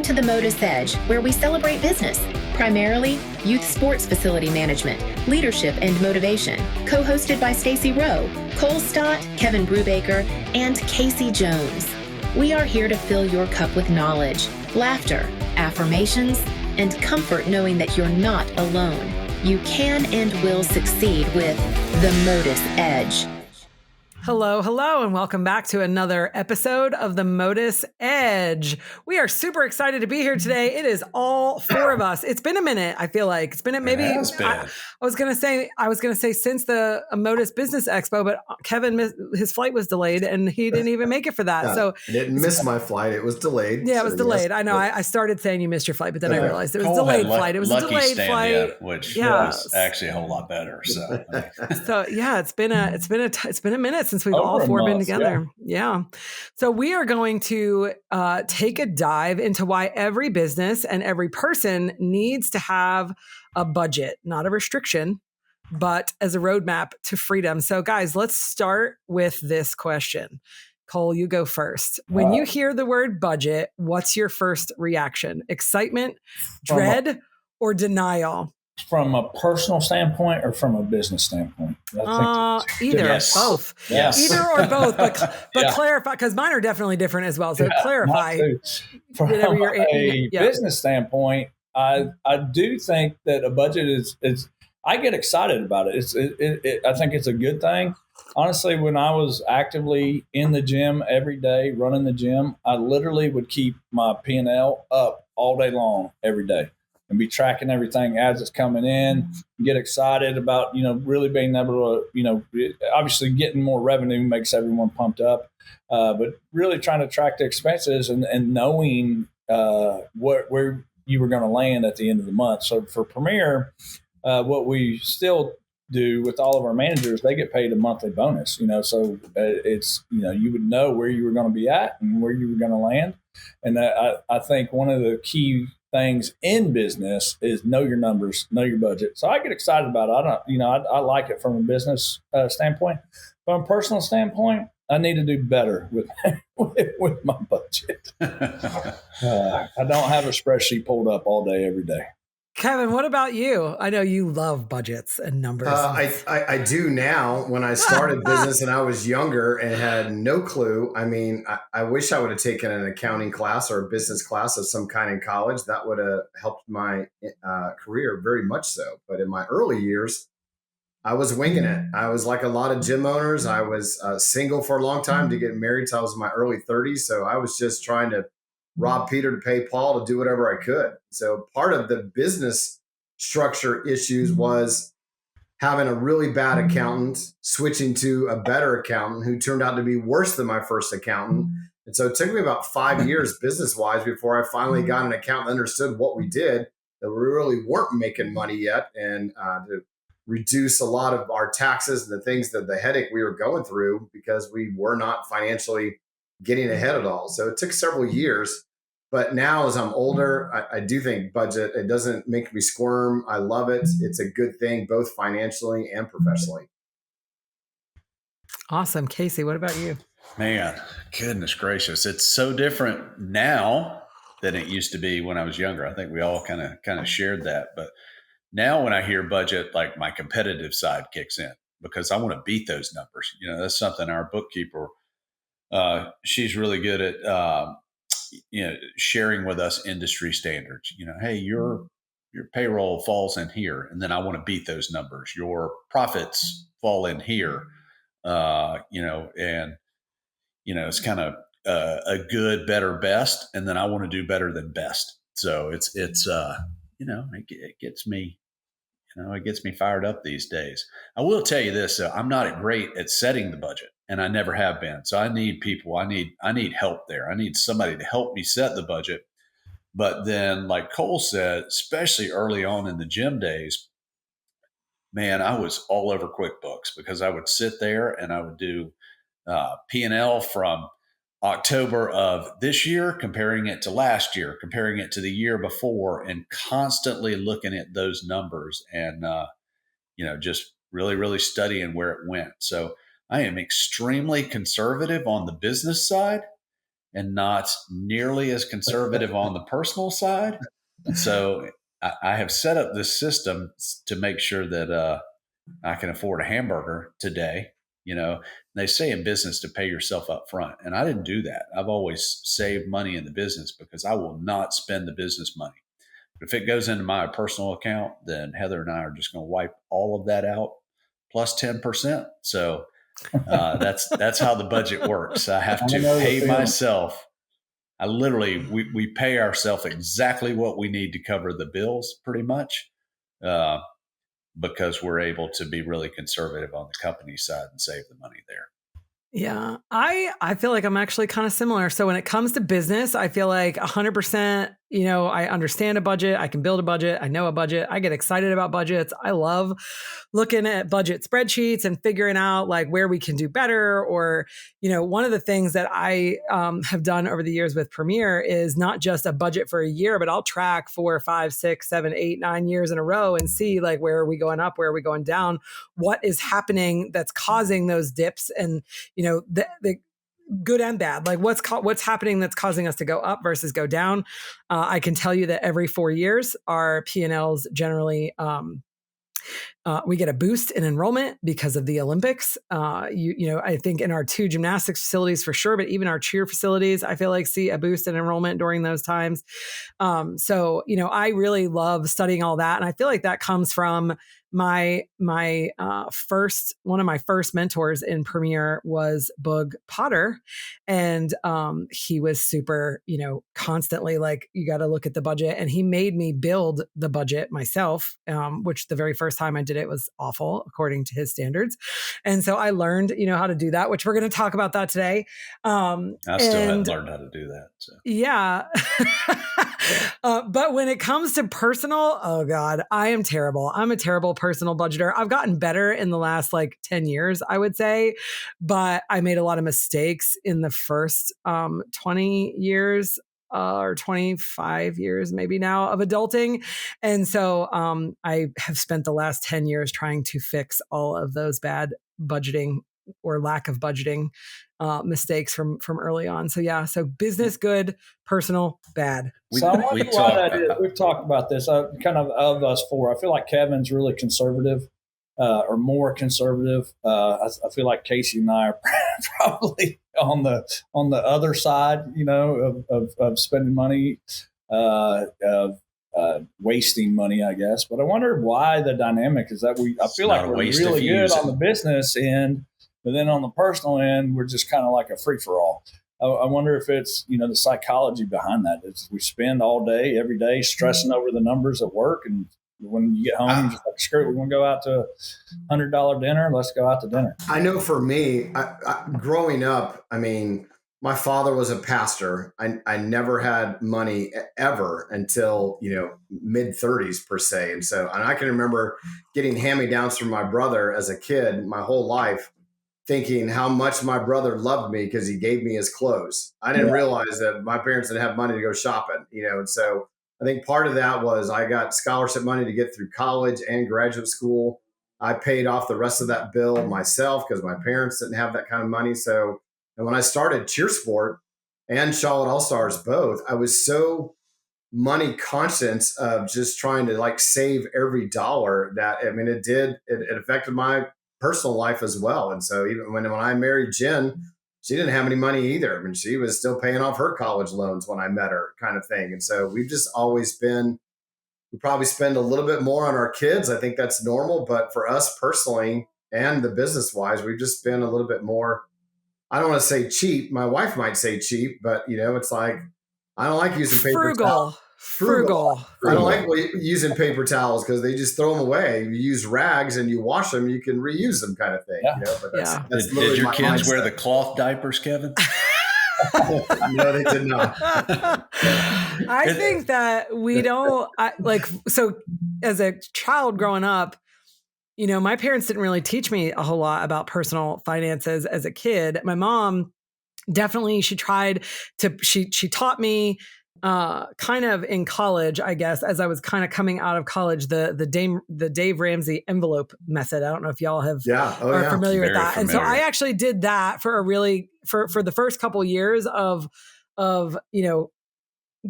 Welcome to the MODUS Edge, where we celebrate business, primarily youth sports facility management, leadership, and motivation. Co-hosted by Stacy Rowe, Cole Stott, Kevin Brubaker, and Casey Jones. We are here to fill your cup with knowledge, laughter, affirmations, and comfort knowing that you're not alone. You can and will succeed with the MODUS Edge. Hello, and welcome back to another episode of the MODUS Edge. We are super excited to be here today. It is all four of us. It's been a minute. I feel like it's been maybe. I was gonna say since the MODUS Business Expo, but Kevin, his flight was delayed and he didn't even make it for that. So I didn't miss my flight. It was delayed. Yeah, it was delayed. Yes. I know. I started saying you missed your flight, but then I realized it was a delayed flight. It was a delayed flight, which was actually a whole lot better. So, yeah, it's been a minute since we've all four been together. Yeah. So we are going to take a dive into why every business and every person needs to have a budget, not a restriction, but as a roadmap to freedom. So guys, let's start with this question. Cole, you go first. When you hear the word budget, what's your first reaction? Excitement, dread, or denial? From a personal standpoint or from a business standpoint? Either, both. Yes. Either or both, but clarify, because mine are definitely different as well. So clarify. From a business standpoint, I do think that a budget is I get excited about it. I think it's a good thing. Honestly, when I was actively in the gym every day, running the gym, I literally would keep my P&L up all day long, every day, and be tracking everything as it's coming in, get excited about, really being able to, obviously getting more revenue makes everyone pumped up, but really trying to track the expenses and knowing where you were going to land at the end of the month. So for Premier, what we still do with all of our managers, they get paid a monthly bonus, so it's, you would know where you were going to be at and where you were going to land. And I think one of the key things in business is know your numbers, know your budget. So I get excited about it. I like it from a business standpoint. From a personal standpoint, I need to do better with my budget. I don't have a spreadsheet pulled up all day, every day. Kevin, what about you? I know you love budgets and numbers. I do now. When I started business and I was younger and had no clue, I wish I would have taken an accounting class or a business class of some kind in college. That would have helped my career very much so. But in my early years, I was winging it. I was like a lot of gym owners. I was single for a long time to get married till I was in my early 30s. So I was just trying to rob Peter to pay Paul to do whatever I could. So part of the business structure issues was having a really bad accountant, switching to a better accountant who turned out to be worse than my first accountant. And so it took me about 5 years business-wise before I finally got an accountant that understood what we did, that we really weren't making money yet, and to reduce a lot of our taxes and the things that the headache we were going through because we were not financially getting ahead at all. So it took several years, but now as I'm older, I do think budget, it doesn't make me squirm. I love it. It's a good thing, both financially and professionally. Awesome. Casey, what about you? Man, goodness gracious. It's so different now than it used to be when I was younger. I think we all kind of shared that, but now when I hear budget, like my competitive side kicks in because I want to beat those numbers. That's something our bookkeeper, she's really good at, sharing with us industry standards. Hey, your payroll falls in here, and then I want to beat those numbers. Your profits fall in here, and it's kind of a good, better, best, and then I want to do better than best. So it gets me. It gets me fired up these days. I will tell you this, I'm not great at setting the budget, and I never have been. So I need people. I need help there. I need somebody to help me set the budget. But then, like Cole said, especially early on in the gym days, man, I was all over QuickBooks because I would sit there and I would do P&L from October of this year, comparing it to last year, comparing it to the year before, and constantly looking at those numbers and, just really, really studying where it went. So I am extremely conservative on the business side and not nearly as conservative on the personal side. So I have set up this system to make sure that I can afford a hamburger today. They say in business to pay yourself up front. And I didn't do that. I've always saved money in the business because I will not spend the business money. But if it goes into my personal account, then Heather and I are just going to wipe all of that out plus 10%. So that's how the budget works. I have to pay myself. I literally, we pay ourselves exactly what we need to cover the bills pretty much. Because we're able to be really conservative on the company side and save the money there. Yeah, I feel like I'm actually kind of similar. So when it comes to business, I feel like 100%, I understand a budget. I can build a budget. I know a budget. I get excited about budgets. I love looking at budget spreadsheets and figuring out like where we can do better. Or, one of the things that I have done over the years with Premier is not just a budget for a year, but I'll track 4, 5, 6, 7, 8, 9 years in a row and see like where are we going up, where are we going down, what is happening that's causing those dips, and the good and bad, like what's happening that's causing us to go up versus go down. I can tell you that every 4 years, our P&Ls generally, we get a boost in enrollment because of the Olympics. I think in our 2 gymnastics facilities for sure, but even our cheer facilities, I feel like see a boost in enrollment during those times. So I really love studying all that. And I feel like that comes from one of my first mentors in Premier was Boog Potter. And he was super, constantly like, you got to look at the budget. And he made me build the budget myself, which the very first time I did it was awful according to his standards. And so I learned, how to do that, which we're going to talk about that today. I still haven't learned how to do that. So. Yeah. But when it comes to personal, oh God, I am terrible. I'm a terrible personal budgeter. I've gotten better in the last 10 years, I would say, but I made a lot of mistakes in the first 20 years or 25 years maybe now of adulting. And so I have spent the last 10 years trying to fix all of those bad budgeting or lack of budgeting mistakes from early on. So yeah, so business good, personal bad. So I wonder why that is. We've talked about this. Kind of us four. I feel like Kevin's really conservative, or more conservative. I feel like Casey and I are probably on the other side, of spending money, of wasting money, I guess. But I wonder why the dynamic is that I feel like we're really good on the business end, but then on the personal end, we're just kind of like a free for all. I wonder if it's, the psychology behind that. It's we spend all day, every day, stressing over the numbers at work. And when you get home, you're just like, screw it, we're going to go out to a $100 dinner. Let's go out to dinner. I know for me, growing up, my father was a pastor. I never had money ever until, mid 30s per se. And I can remember getting hand-me-downs from my brother as a kid my whole life, thinking how much my brother loved me because he gave me his clothes. I didn't realize that my parents didn't have money to go shopping, and so I think part of that was I got scholarship money to get through college and graduate school. I paid off the rest of that bill myself because my parents didn't have that kind of money. So, and when I started CheerSport and Charlotte All-Stars both, I was so money conscious of just trying to save every dollar that, it affected my personal life as well. And so even when I married Jen, she didn't have any money either. She was still paying off her college loans when I met her, kind of thing. And so we've just always been, we probably spend a little bit more on our kids. I think that's normal. But for us personally and the business wise, we've just been a little bit more, I don't want to say cheap. My wife might say cheap, but it's like, I don't like using paper towels. Frugal. I don't like using paper towels because they just throw them away. You use rags and you wash them, you can reuse them, kind of thing. Yeah. But that's did your kids wear the cloth diapers, Kevin? No, they did not. I think that we don't so as a child growing up, my parents didn't really teach me a whole lot about personal finances as a kid. My mom definitely, she taught me kind of in college, I guess, as I was kind of coming out of college, the Dave Ramsey envelope method. I don't know if y'all are familiar with that. And so I actually did that for for the first couple years of of,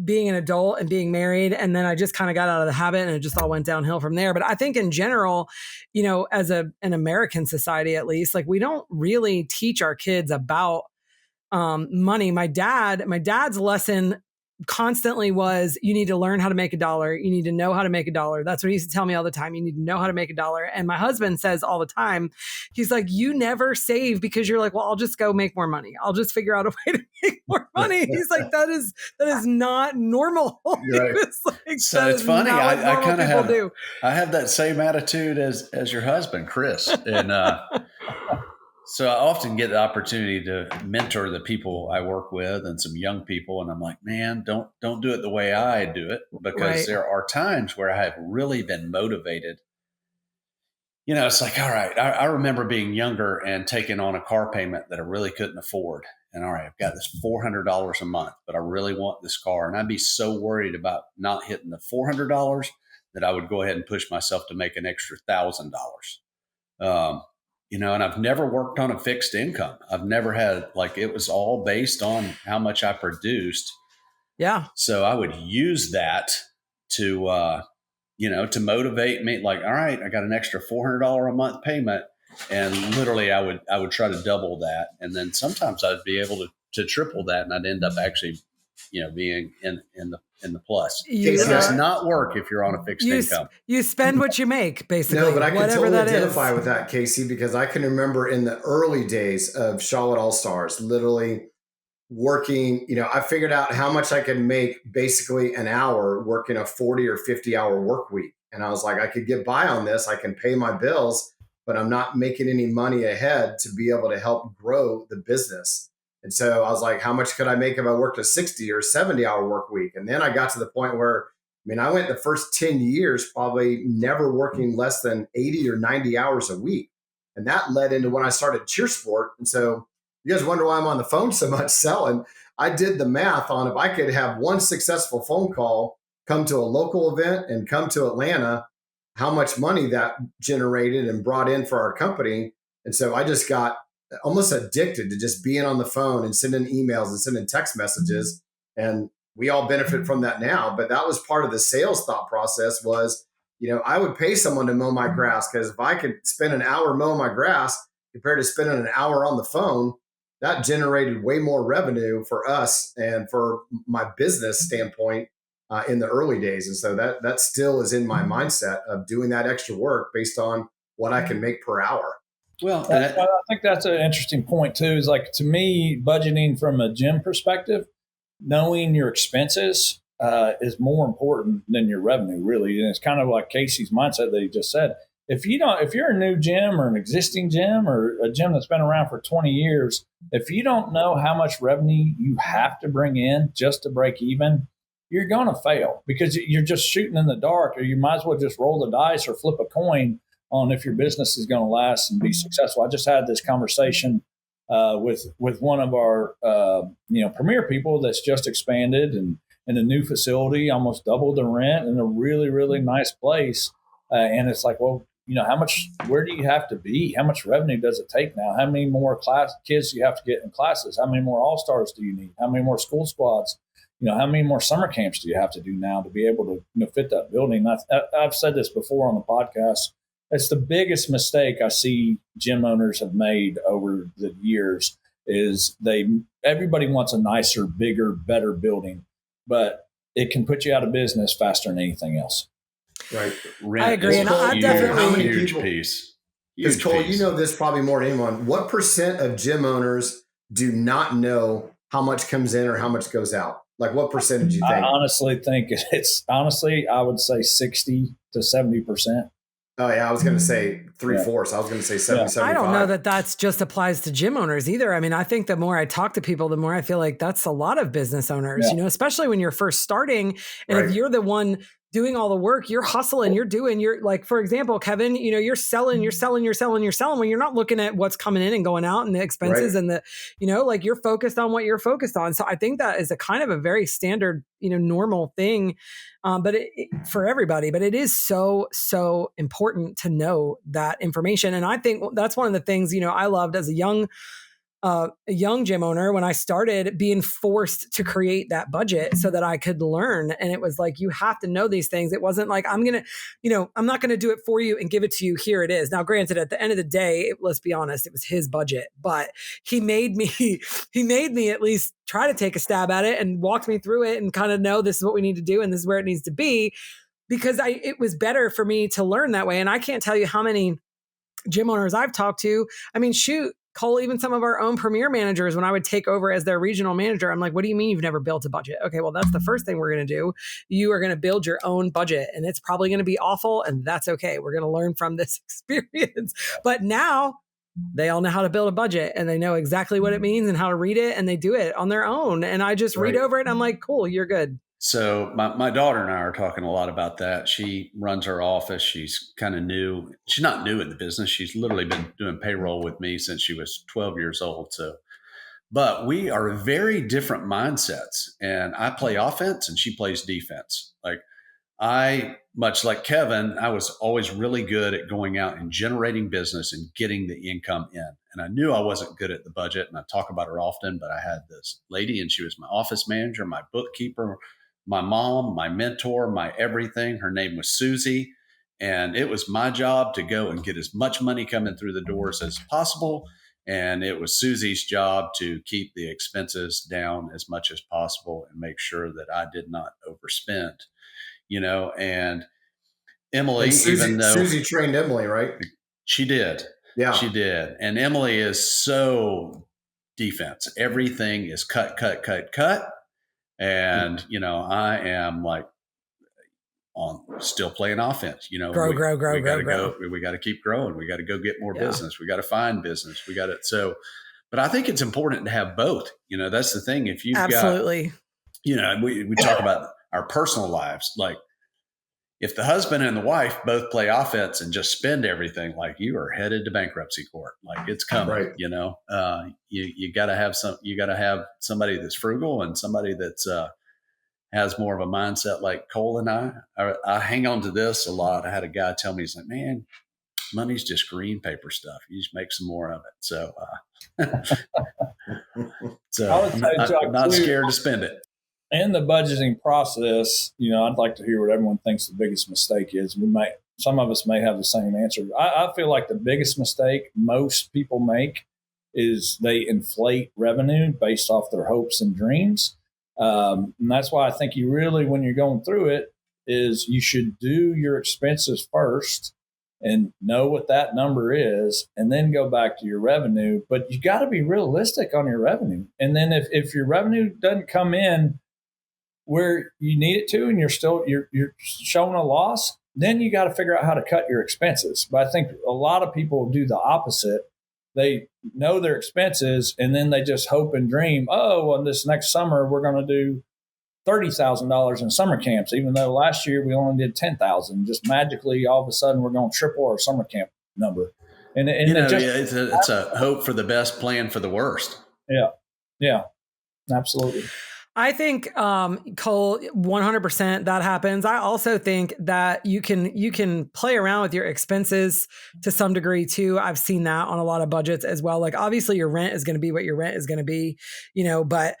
being an adult and being married. And then I just kind of got out of the habit and it just all went downhill from there. But I think in general, as an American society, at least, like we don't really teach our kids about money. My dad's lesson constantly was, you need to learn how to make $1. You need to know how to make $1. That's what he used to tell me all the time. You need to know how to make $1. And my husband says all the time, he's like, you never save because you're like, well, I'll just go make more money. I'll just figure out a way to make more money. He's like, that is not normal. Right. Like, so it's funny. I kind of have that same attitude as your husband, Chris. And, so I often get the opportunity to mentor the people I work with and some young people. And I'm like, man, don't do it the way I do it, because there are times where I have really been motivated. It's like, all right, I remember being younger and taking on a car payment that I really couldn't afford. And all right, I've got this $400 a month, but I really want this car. And I'd be so worried about not hitting the $400 that I would go ahead and push myself to make an extra $1,000. And I've never worked on a fixed income. I've never had, it was all based on how much I produced. Yeah. So I would use that to, to motivate me. Like, all right, I got an extra $400 a month payment. And literally I would try to double that. And then sometimes I'd be able to triple that. And I'd end up actually, being in the plus. It does not work if you're on a fixed income. You spend what you make, basically. No, but I can totally identify with that, Casey, because I can remember in the early days of Charlotte All-Stars, literally working, I figured out how much I could make basically an hour working a 40 or 50 hour work week. And I was like, I could get by on this. I can pay my bills, but I'm not making any money ahead to be able to help grow the business. And so I was like, how much could I make if I worked a 60 or 70 hour work week? And then I got to the point where, I went the first 10 years probably never working less than 80 or 90 hours a week. And that led into when I started CheerSport. And so you guys wonder why I'm on the phone so much selling. I did the math on if I could have one successful phone call, come to a local event and come to Atlanta, how much money that generated and brought in for our company. And so I just got almost addicted to just being on the phone and sending emails and sending text messages. And we all benefit from that now. But that was part of the sales thought process was, I would pay someone to mow my grass, because if I could spend an hour mowing my grass compared to spending an hour on the phone, that generated way more revenue for us and for my business standpoint in the early days. And so that still is in my mindset of doing that extra work based on what I can make per hour. Well, I think that's an interesting point too, is like, to me, budgeting from a gym perspective, knowing your expenses is more important than your revenue, really. And it's kind of like Casey's mindset that he just said. If you're a new gym or an existing gym or a gym that's been around for 20 years, if you don't know how much revenue you have to bring in just to break even, you're going to fail, because you're just shooting in the dark, or you might as well just roll the dice or flip a coin on if your business is going to last and be successful. I just had this conversation with one of our premier people that's just expanded and in a new facility, almost doubled the rent in a really, really nice place. And it's like, well, where do you have to be? How much revenue does it take now? How many more kids do you have to get in classes? How many more all-stars do you need? How many more school squads? How many more summer camps do you have to do now to be able to fit that building? I've said this before on the podcast. It's the biggest mistake I see gym owners have made over the years is everybody wants a nicer, bigger, better building, but it can put you out of business faster than anything else. Right. I agree. And I definitely huge piece. Because Cole, you know this probably more than anyone. What percent of gym owners do not know how much comes in or how much goes out? Like, what percentage you think? I honestly think I would say 60 to 70%. Oh, yeah. I was going to say 3/4. I was going to say 70, I don't know that that's just applies to gym owners either. I mean, I think the more I talk to people, the more I feel like that's a lot of business owners, especially when you're first starting. And if you're the one doing all the work, you're hustling, you're like, for example, Kevin, you're selling when you're not looking at what's coming in and going out and the expenses and the, like you're focused on what you're focused on. So I think that is a kind of a very standard, normal thing. But for everybody, but it is so, so important to know that information. And I think that's one of the things, I loved as a young a young gym owner, when I started, being forced to create that budget so that I could learn. And it was like, you have to know these things. It wasn't like, I'm not going to do it for you and give it to you. Here it is. Now, granted, at the end of the day, let's be honest, it was his budget, but he made me at least try to take a stab at it and walked me through it and kind of know this is what we need to do and this is where it needs to be, because it was better for me to learn that way. And I can't tell you how many gym owners I've talked to. I mean, shoot, Cole, even some of our own premier managers, when I would take over as their regional manager, I'm like, what do you mean you've never built a budget? Okay, well, that's the first thing we're going to do. You are going to build your own budget, and it's probably going to be awful, and that's okay. We're going to learn from this experience. But now they all know how to build a budget, and they know exactly what it means and how to read it, and they do it on their own. And I just read over it, and I'm like, cool, you're good. So my daughter and I are talking a lot about that. She runs her office. She's kind of new. She's not new in the business. She's literally been doing payroll with me since she was 12 years old. So, but we are very different mindsets, and I play offense and she plays defense. Much like Kevin, I was always really good at going out and generating business and getting the income in. And I knew I wasn't good at the budget, and I talk about her often, but I had this lady, and she was my office manager, my bookkeeper, my mom, my mentor, my everything. Her name was Susie. And it was my job to go and get as much money coming through the doors as possible. And it was Susie's job to keep the expenses down as much as possible and make sure that I did not overspend, and Emily, and Susie trained Emily, right? She did. Yeah, she did. And Emily is so defense. Everything is cut. And, I am like still playing offense, grow. We got to keep growing. We got to go get more business. We got to find business. But I think it's important to have both. That's the thing. If you've absolutely got, we talk about our personal lives. Like if the husband and the wife both play offense and just spend everything, like you are headed to bankruptcy court, like it's coming, right. You got to have somebody that's frugal and somebody that's, has more of a mindset like Cole and I hang on to this a lot. I had a guy tell me, he's like, man, money's just green paper stuff. You just make some more of it. So, I'm not scared to spend it. In the budgeting process, I'd like to hear what everyone thinks the biggest mistake is. Some of us may have the same answer. I feel like the biggest mistake most people make is they inflate revenue based off their hopes and dreams. And that's why I think you really, when you're going through it, is you should do your expenses first and know what that number is, and then go back to your revenue. But you got to be realistic on your revenue. And then if your revenue doesn't come in where you need it to, and you're showing a loss, then you got to figure out how to cut your expenses. But I think a lot of people do the opposite. They know their expenses, and then they just hope and dream, this next summer we're going to do $30,000 in summer camps, even though last year we only did 10,000. Just magically, all of a sudden, we're going to triple our summer camp number. And it's a hope for the best, plan for the worst. Yeah, absolutely. I think, Cole, 100% that happens. I also think that you can play around with your expenses to some degree too. I've seen that on a lot of budgets as well. Like obviously your rent is going to be what your rent is going to be, but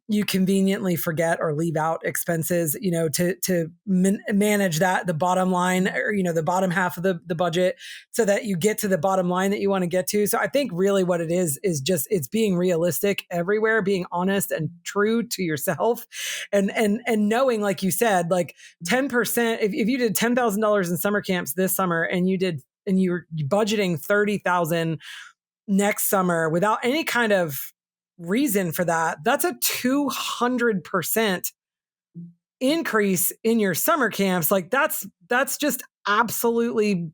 you conveniently forget or leave out expenses, to manage that, the bottom line, or, the bottom half of the budget, so that you get to the bottom line that you want to get to. So I think really what it is just, it's being realistic everywhere, being honest and true to yourself, and knowing, like you said, like 10%, if you did $10,000 in summer camps this summer and you're budgeting 30,000 next summer without any kind of reason for that, that's a 200% increase in your summer camps. Like that's just absolutely,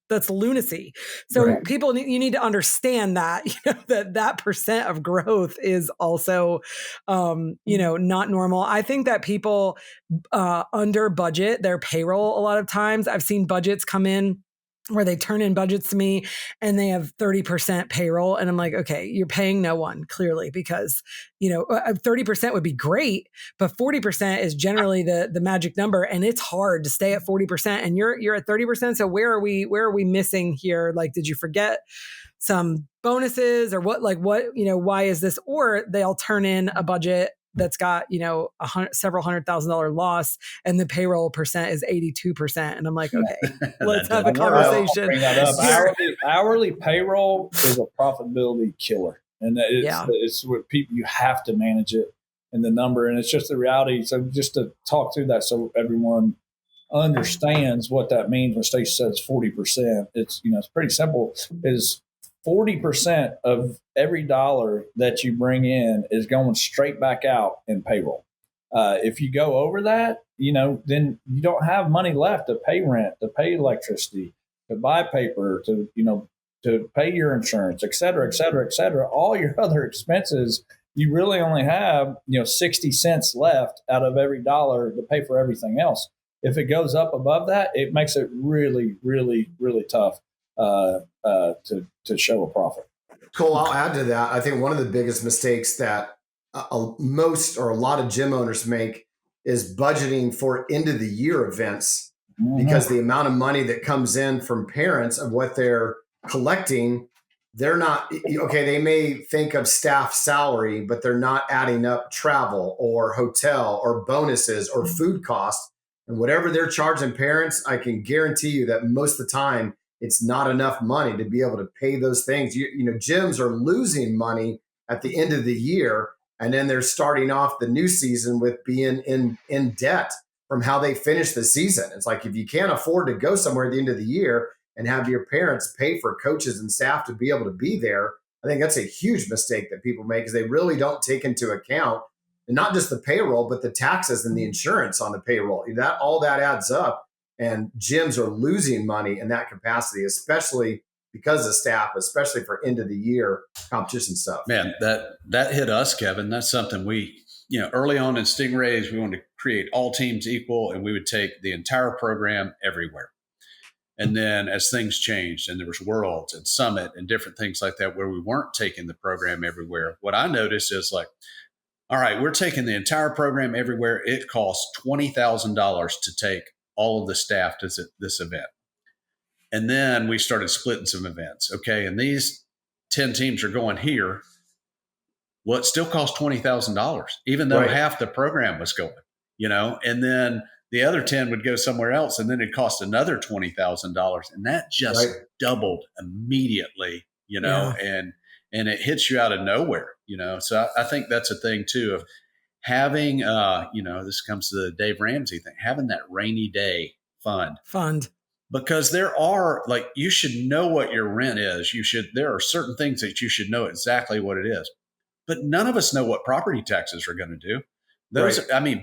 that's lunacy. So right. People, you need to understand that, that percent of growth is also, not normal. I think that people under budget their payroll a lot of times. I've seen budgets come in where they turn in budgets to me and they have 30% payroll. And I'm like, okay, you're paying no one clearly, because, 30% would be great, but 40% is generally the magic number. And it's hard to stay at 40%, and you're at 30%. So where are we missing here? Like, did you forget some bonuses or what, why is this? Or they'll turn in a budget that's got, several $100,000 loss and the payroll percent is 82%. And I'm like, okay, let's have a conversation. Bring that up. Hourly payroll is a profitability killer. And it's what people, you have to manage it and the number. And it's just the reality. So just to talk through that so everyone understands what that means when Stacy says 40%, it's pretty simple. Is 40% of every dollar that you bring in is going straight back out in payroll. If you go over that, then you don't have money left to pay rent, to pay electricity, to buy paper, to pay your insurance, et cetera, et cetera, et cetera. All your other expenses, you really only have 60 cents left out of every dollar to pay for everything else. If it goes up above that, it makes it really, really, really tough to show a profit. Cole, I'll add to that. I think one of the biggest mistakes that most or a lot of gym owners make is budgeting for end of the year events, because the amount of money that comes in from parents of what they're collecting, they're not, they may think of staff salary, but they're not adding up travel or hotel or bonuses or food costs. And whatever they're charging parents, I can guarantee you that most of the time it's not enough money to be able to pay those things. Gyms are losing money at the end of the year, and then they're starting off the new season with being in debt from how they finished the season. It's like, if you can't afford to go somewhere at the end of the year and have your parents pay for coaches and staff to be able to be there, I think that's a huge mistake that people make, because they really don't take into account, and not just the payroll, but the taxes and the insurance on the payroll. All that adds up, and gyms are losing money in that capacity, especially because of staff, especially for end of the year competition stuff. Man, that hit us, Kevin. That's something we, early on in Stingrays, we wanted to create all teams equal, and we would take the entire program everywhere. And then as things changed and there was Worlds and Summit and different things like that where we weren't taking the program everywhere, what I noticed is like, all right, we're taking the entire program everywhere. It costs $20,000 to take all of the staff to this event. And then we started splitting some events. Okay, and these 10 teams are going here. Well, it still costs $20,000, even though half the program was going, and then the other 10 would go somewhere else, and then it cost another $20,000. And that just doubled immediately, and it hits you out of nowhere, So I think that's a thing too of having, this comes to the Dave Ramsey thing, having that rainy day fund. Because there are, you should know what your rent is. There are certain things that you should know exactly what it is, but none of us know what property taxes are going to do.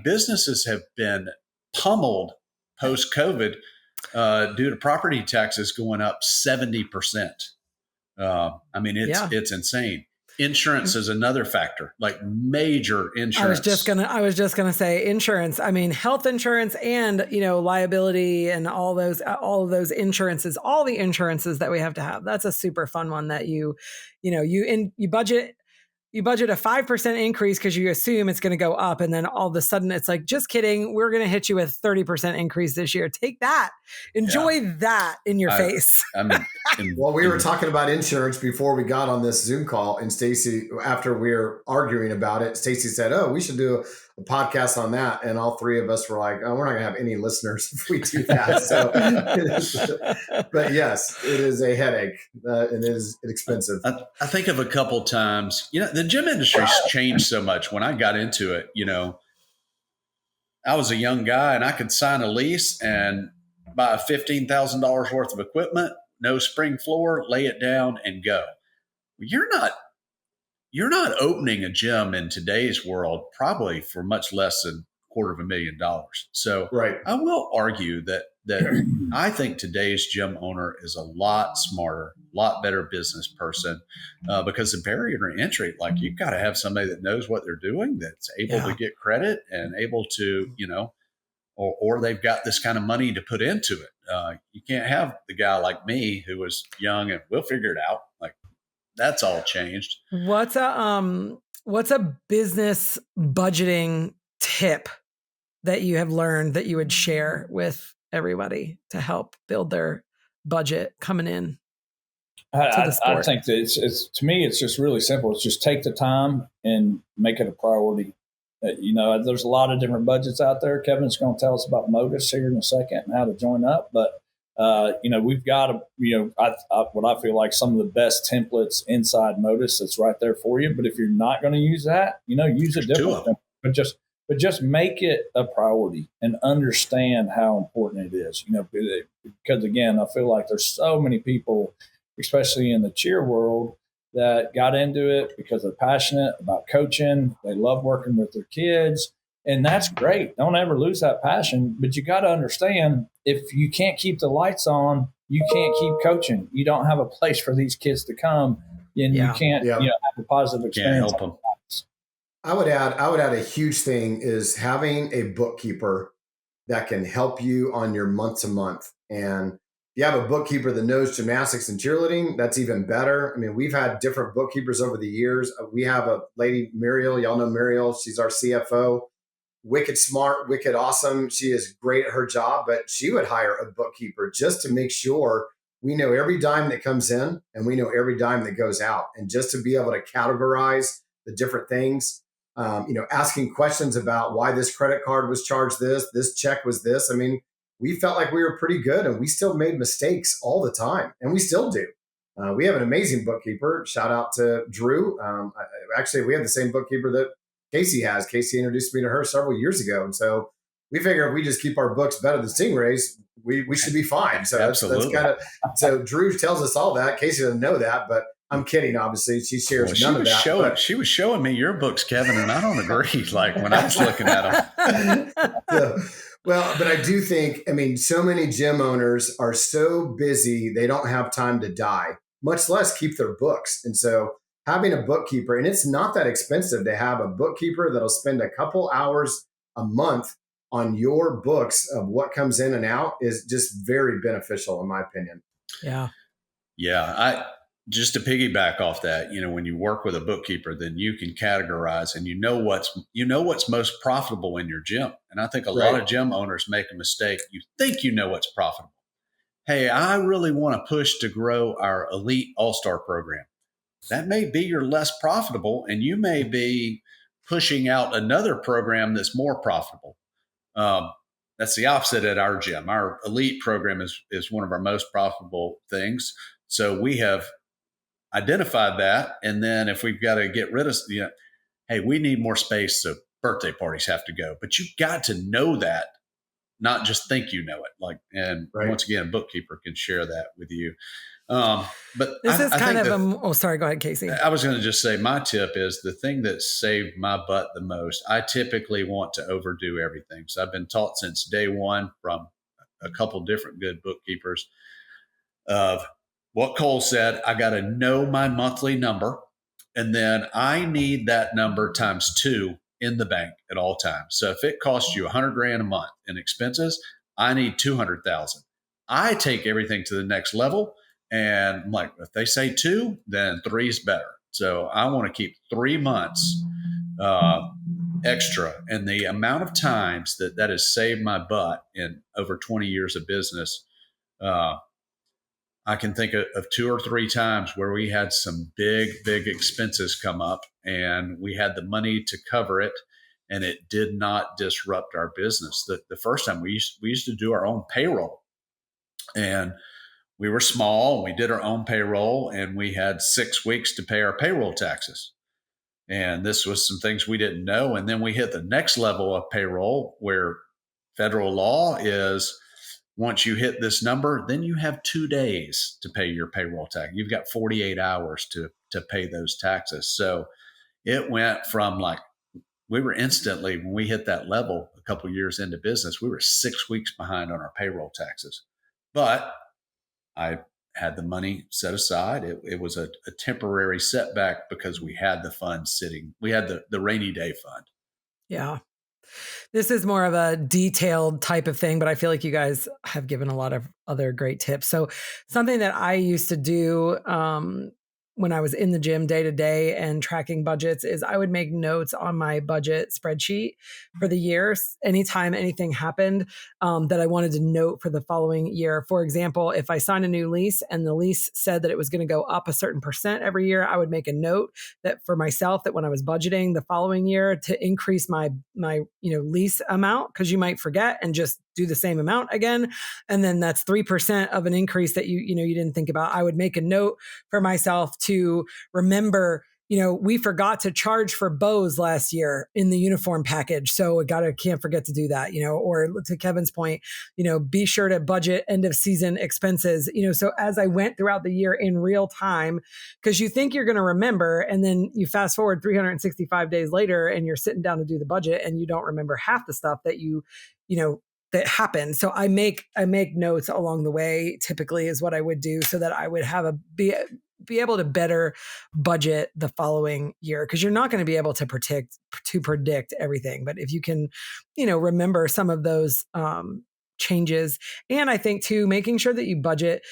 Businesses have been pummeled post-COVID due to property taxes going up 70%. It's insane. Insurance is another factor, major insurance. I was just gonna say insurance. Health insurance and liability and all of those insurances, all the insurances that we have to have. That's a super fun one that you budget. You budget a 5% increase because you assume it's going to go up. And then all of a sudden it's like, just kidding. We're going to hit you with 30% increase this year. Take that. Enjoy that in your face. Well, we were talking about insurance before we got on this Zoom call. And Stacy, after we were arguing about it, Stacy said, we should do a podcast on that. And all three of us were like, we're not going to have any listeners if we do that. So, but yes, it is a headache. It is expensive. I think of a couple times, the gym industry's changed so much. When I got into it, I was a young guy and I could sign a lease and buy $15,000 worth of equipment, no spring floor, lay it down and go. You're not opening a gym in today's world probably for much less than $250,000. So I will argue that I think today's gym owner is a lot smarter, a lot better business person because the barrier to entry, you've got to have somebody that knows what they're doing, that's able to get credit and able to, or they've got this kind of money to put into it. You can't have the guy like me who was young and we'll figure it out. That's all changed. What's a business budgeting tip that you have learned that you would share with everybody to help build their budget coming in? to the sport? I think that it's to me, it's just really simple. It's just take the time and make it a priority. There's a lot of different budgets out there. Kevin's going to tell us about MODUS here in a second and how to join up. But, we've got, what I feel like some of the best templates inside MODUS that's right there for you. But if you're not going to use that, use a different template. But just make it a priority and understand how important it is. Because again, I feel like there's so many people, especially in the cheer world, that got into it because they're passionate about coaching. They love working with their kids, and that's great. Don't ever lose that passion. But you got to understand, if you can't keep the lights on, you can't keep coaching. You don't have a place for these kids to come, and you can't have a positive experience. Can't help them. I would add a huge thing is having a bookkeeper that can help you on your month to month. And if you have a bookkeeper that knows gymnastics and cheerleading, that's even better. I mean, we've had different bookkeepers over the years. We have a lady, Muriel, y'all know Muriel. She's our CFO, wicked smart, wicked awesome. She is great at her job, but she would hire a bookkeeper just to make sure we know every dime that comes in and we know every dime that goes out. And just to be able to categorize the different things. Asking questions about why this credit card was charged this check was this. I mean, we felt like we were pretty good, and we still made mistakes all the time, and we still do. We have an amazing bookkeeper. Shout out to Drew. Actually, we have the same bookkeeper that Casey has. Casey introduced me to her several years ago. And so we figure if we just keep our books better than Stingrays, we should be fine. So that's kind of, so Drew tells us all that. Casey doesn't know that, but I'm kidding, obviously. She shares none of that. She was showing me your books, Kevin, and I don't agree, like when I was looking at them. But I do think, so many gym owners are so busy, they don't have time to die, much less keep their books. And so having a bookkeeper, and it's not that expensive to have a bookkeeper that'll spend a couple hours a month on your books of what comes in and out, is just very beneficial, in my opinion. Yeah. Yeah. Just to piggyback off that, when you work with a bookkeeper, then you can categorize and you know what's most profitable in your gym. And I think a lot of gym owners make a mistake. You think you know what's profitable. Hey, I really want to push to grow our elite all-star program. That may be your less profitable, and you may be pushing out another program that's more profitable. That's the opposite at our gym. Our elite program is one of our most profitable things. So we have identified that. And then if we've got to get rid of, hey, we need more space, so birthday parties have to go. But you've got to know that, not just think you know it. Once again, a bookkeeper can share that with you. But this is kind of sorry, go ahead, Casey. I was going to just say my tip is the thing that saved my butt the most. I typically want to overdo everything. So I've been taught since day one from a couple different good bookkeepers of what Cole said. I got to know my monthly number, and then I need that number times 2 in the bank at all times. So if it costs you $100,000 a month in expenses, I need $200,000. I take everything to the next level, and I'm like, if they say 2, then 3 is better. So I want to keep 3 months extra, and the amount of times that has saved my butt in over 20 years of business. I can think of 2 or 3 times where we had some big expenses come up, and we had the money to cover it, and it did not disrupt our business. The first time we used to do our own payroll, and we were small, and we did our own payroll, and we had 6 weeks to pay our payroll taxes. And this was some things we didn't know. And then we hit the next level of payroll where federal law is, once you hit this number, then you have 2 days to pay your payroll tax. You've got 48 hours to pay those taxes. So it went from we were instantly, when we hit that level a couple of years into business, we were 6 weeks behind on our payroll taxes. But I had the money set aside. It was a temporary setback because we had the fund sitting. We had the rainy day fund. Yeah. This is more of a detailed type of thing, but I feel like you guys have given a lot of other great tips. So something that I used to do when I was in the gym day to day and tracking budgets is I would make notes on my budget spreadsheet for the year. Anytime anything happened that I wanted to note for the following year. For example, if I signed a new lease and the lease said that it was going to go up a certain percent every year, I would make a note that for myself that when I was budgeting the following year to increase my lease amount, because you might forget and just do the same amount again. And then that's 3% of an increase that you didn't think about. I would make a note for myself to remember, we forgot to charge for bows last year in the uniform package. So can't forget to do that, or to Kevin's point, be sure to budget end of season expenses, so as I went throughout the year in real time, because you think you're going to remember, and then you fast forward 365 days later and you're sitting down to do the budget and you don't remember half the stuff that that happened. So I make notes along the way, typically is what I would do, so that I would have be able to better budget the following year. Because you're not going to be able to predict everything. But if you can, remember some of those changes. And I think too, making sure that you budget,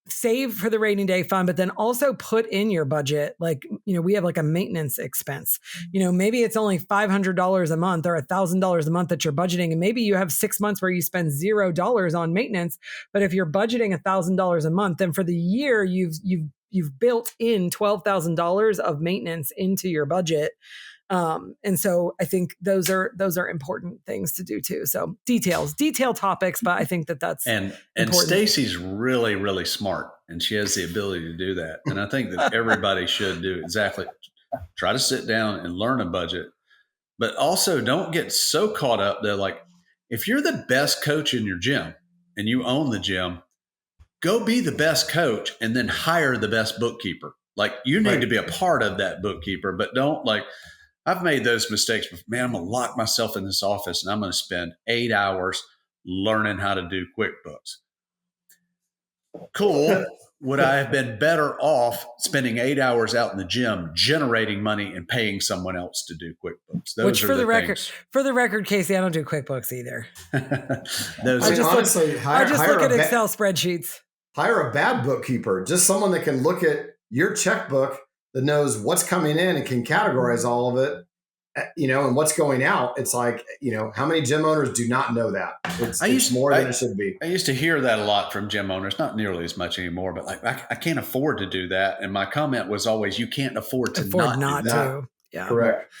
save for the rainy day fund, but then also put in your budget, we have a maintenance expense. Maybe it's only $500 a month or $1,000 a month that you're budgeting. And maybe you have 6 months where you spend $0 on maintenance. But if you're budgeting $1,000 a month, then for the year, you've built in $12,000 of maintenance into your budget. And so I think those are important things to do too. So detail topics, but I think that's and Stacy's really, really smart, and she has the ability to do that. And I think that everybody should do exactly. Try to sit down and learn a budget, but also don't get so caught up that if you're the best coach in your gym and you own the gym, go be the best coach and then hire the best bookkeeper. You need to be a part of that bookkeeper, but don't I've made those mistakes. Man, I'm going to lock myself in this office and I'm going to spend 8 hours learning how to do QuickBooks. Cool. Would I have been better off spending 8 hours out in the gym, generating money and paying someone else to do QuickBooks? Which for the record, Casey, I don't do QuickBooks either. I just look at Excel spreadsheets. Hire a bad bookkeeper, just someone that can look at your checkbook, that knows what's coming in and can categorize all of it, and what's going out. It's how many gym owners do not know that? It's more than it should be. I used to hear that a lot from gym owners, not nearly as much anymore, but I can't afford to do that. And my comment was always, you can't afford to not do that. Yeah. Correct.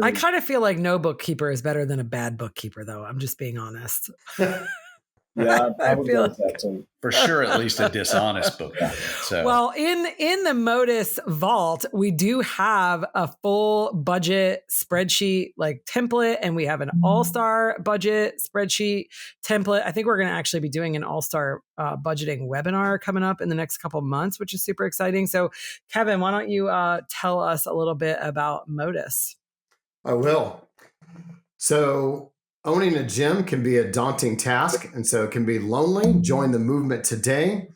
I kind of feel like no bookkeeper is better than a bad bookkeeper, though. I'm just being honest. Yeah, I feel like that too. For sure, at least a dishonest book. So. Well, in the MODUS Vault, we do have a full budget spreadsheet template, and we have an all-star budget spreadsheet template. I think we're going to actually be doing an all-star budgeting webinar coming up in the next couple of months, which is super exciting. So, Kevin, why don't you tell us a little bit about MODUS? I will. So, owning a gym can be a daunting task, and so it can be lonely. Join the movement today.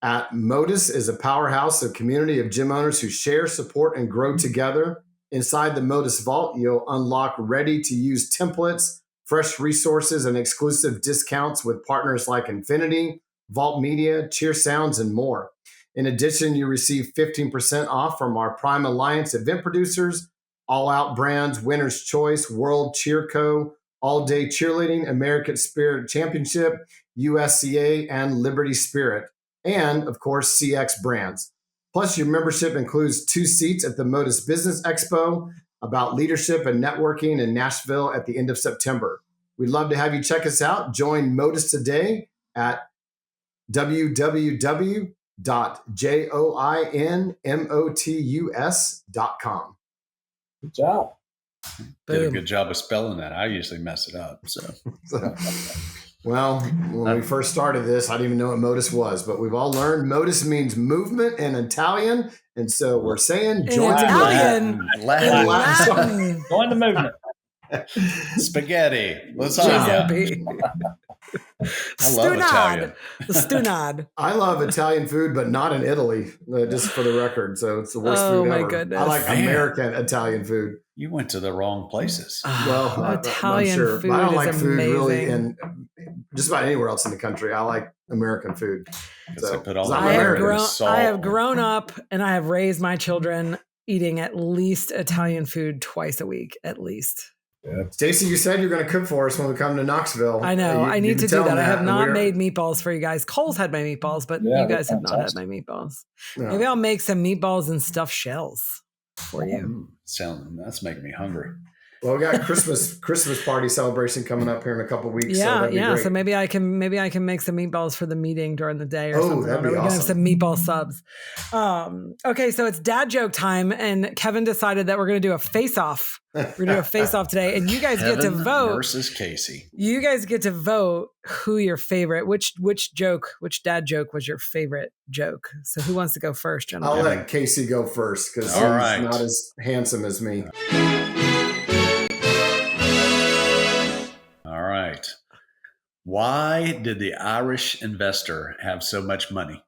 MODUS is a powerhouse, a community of gym owners who share, support, and grow together. Inside the MODUS Vault, you'll unlock ready-to-use templates, fresh resources, and exclusive discounts with partners like Infinity, Vault Media, CheerSounds, and more. In addition, you receive 15% off from our Prime Alliance event producers, All Out Brands, Winner's Choice, World Cheer Co., All Day Cheerleading, American Spirit Championship, USCA, and Liberty Spirit, and of course, CX Brands. Plus, your membership includes 2 seats at the MODUS Business Expo about leadership and networking in Nashville at the end of September. We'd love to have you check us out. Join MODUS today at www.joinmotus.com. Good job. Did a good job of spelling that. I usually mess it up. Well, when we first started this, I didn't even know what MODUS was, but we've all learned MODUS means movement in Italian. And so we're saying join Italian. Latin. Join the movement. Spaghetti. Lasagna. I love Italian. Stunad. I love Italian food, but not in Italy, just for the record. So it's the worst food ever. Goodness. I like American Italian food. You went to the wrong places. Well, Italian food I don't like is food amazing. really in just about anywhere else in the country. I like American food. So I have grown up and I have raised my children eating at least Italian food twice a week, at least. Yeah. Stacy, you said you're going to cook for us when we come to Knoxville. I know. I need to do that. I have not made meatballs for you guys. Cole's had my meatballs, but you guys have not had my meatballs. No. Maybe I'll make some meatballs and stuffed shells for you. That's making me hungry. Well, we got Christmas party celebration coming up here in a couple of weeks. Yeah, so So maybe I can make some meatballs for the meeting during the day or something. That'd be We're awesome. gonna have some meatball subs. Okay, so it's dad joke time, and Kevin decided that we're gonna do a face-off. We're gonna do a face-off today, and you guys get to vote versus Casey. You guys get to vote who your favorite, which dad joke was your favorite joke. So who wants to go first, gentlemen? I'll let Casey go first because he's not as handsome as me. All right. Why did the Irish investor have so much money?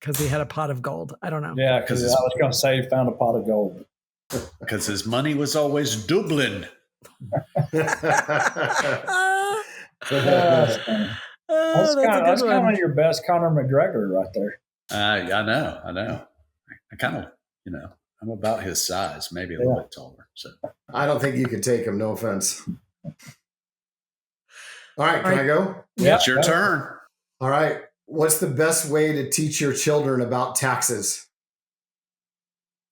Because he had a pot of gold. I don't know. Yeah, because I was going to say he found a pot of gold. Because his money was always Dublin. That's kind of your best Conor McGregor right there. I know. I kind of, I'm about his size, maybe a little bit taller. So I don't think you could take him. No offense. All right, can I go? Yeah, it's your turn. All right. What's the best way to teach your children about taxes?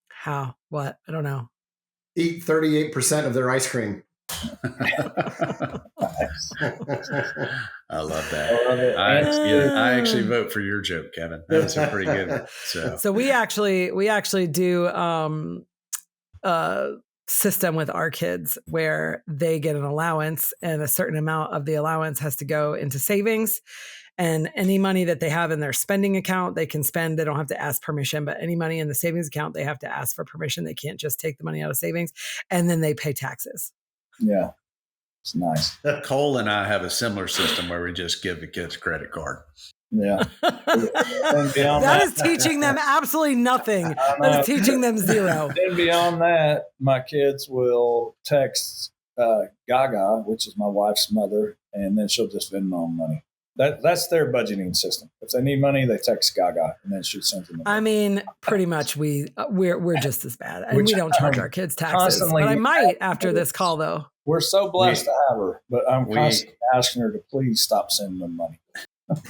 How? What? I don't know. Eat 38% of their ice cream. I love that. I actually vote for your joke, Kevin. That was a pretty good one. So we actually do a system with our kids where they get an allowance, and a certain amount of the allowance has to go into savings. And any money that they have in their spending account, they can spend. They don't have to ask permission, but any money in the savings account, they have to ask for permission. They can't just take the money out of savings, and then they pay taxes. Yeah. It's nice. Cole and I have a similar system where we just give the kids a credit card. Yeah. That is teaching them absolutely nothing. That is teaching them zero. And beyond that, my kids will text Gaga, which is my wife's mother, and then she'll just Venmo money. That's their budgeting system. If they need money, they text Gaga, and then she sends them. I mean, pretty much we're just as bad, and we don't charge our kids taxes. But I might after this call, though. We're so blessed to have her, but I'm constantly asking her to please stop sending them money.